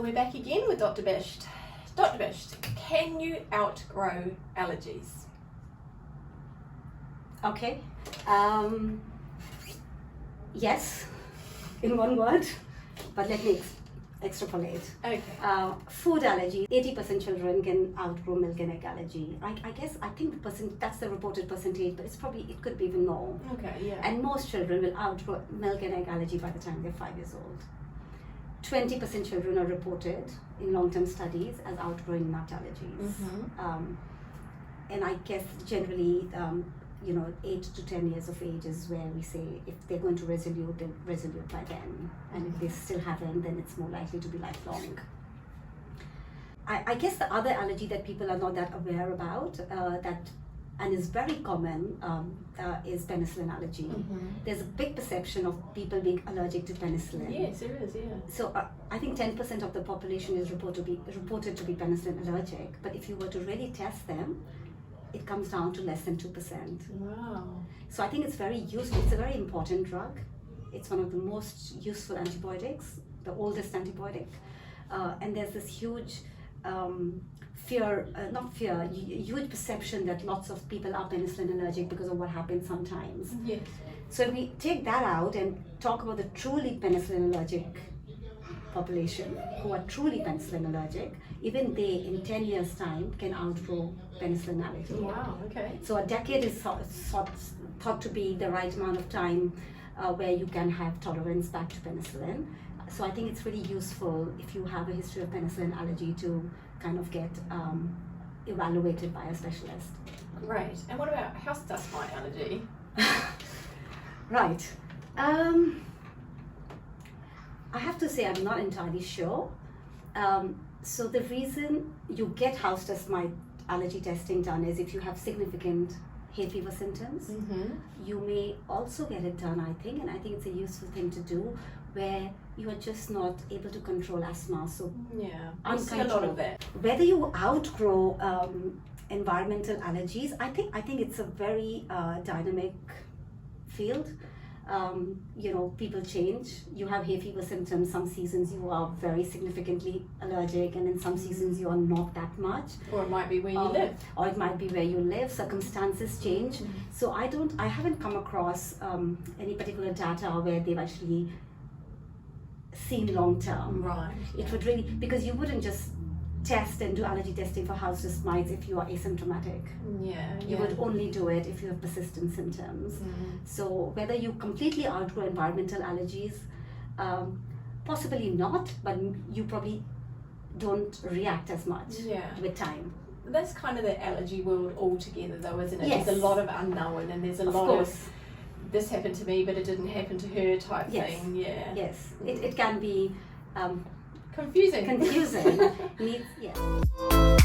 we're back again with Dr. Bisht. Dr. Bisht, can you outgrow allergies? Okay. Yes, in one word, but let me extrapolate. Okay. Food allergy, 80% children can outgrow milk and egg allergy. I think that's the reported percentage, but it could be even more. Okay, yeah. And most children will outgrow milk and egg allergy by the time they're 5 years old. 20% children are reported in long-term studies as outgrowing nut allergies. Mm-hmm. And I guess generally, 8 to 10 years of age is where we say if they're going to resolute, they'll resolute by then. And if they still haven't, then it's more likely to be lifelong. I guess the other allergy that people are not that aware about, and is very common, is penicillin allergy. Mm-hmm. There's a big perception of people being allergic to penicillin. Yes, there is, yeah. So I think 10% of the population is reported to be penicillin allergic, but if you were to really test them, it comes down to less than 2%. Wow. So I think it's very useful. It's a very important drug. It's one of the most useful antibiotics, the oldest antibiotic. And there's this huge huge perception that lots of people are penicillin allergic because of what happens sometimes. Yes. So if we take that out and talk about the truly penicillin allergic population, who are truly penicillin allergic, even they in 10 years time can outgrow penicillin allergy. Wow, okay. So a decade is thought to be the right amount of time where you can have tolerance back to penicillin. So I think it's really useful if you have a history of penicillin allergy to kind of get evaluated by a specialist. Great. And what about house dust mite allergy? Right. I have to say I'm not entirely sure. So the reason you get house dust mite allergy testing done is if you have significant hay fever symptoms. Mm-hmm. You may also get it done, I think, and I think it's a useful thing to do where you are just not able to control asthma. So yeah, I see a lot of that. Whether you outgrow environmental allergies, I think it's a very dynamic field. People change. You have hay fever symptoms. Some seasons you are very significantly allergic, and in some seasons you are not that much. Or it might be where you live. Or it might be where you live. Circumstances change. Mm-hmm. So I haven't come across any particular data where they've actually seen long term. Right. It would really, because you wouldn't just test and do allergy testing for house dust mites if you are asymptomatic. Yeah. You would only do it if you have persistent symptoms. Mm. So whether you completely outgrow environmental allergies, possibly not, but you probably don't react as much with time. That's kind of the allergy world altogether though, isn't it? Yes. There's a lot of unknown and there's a lot of this happened to me but it didn't happen to her type thing. Yeah. Yes. It can be confusing. Confusing. Yeah.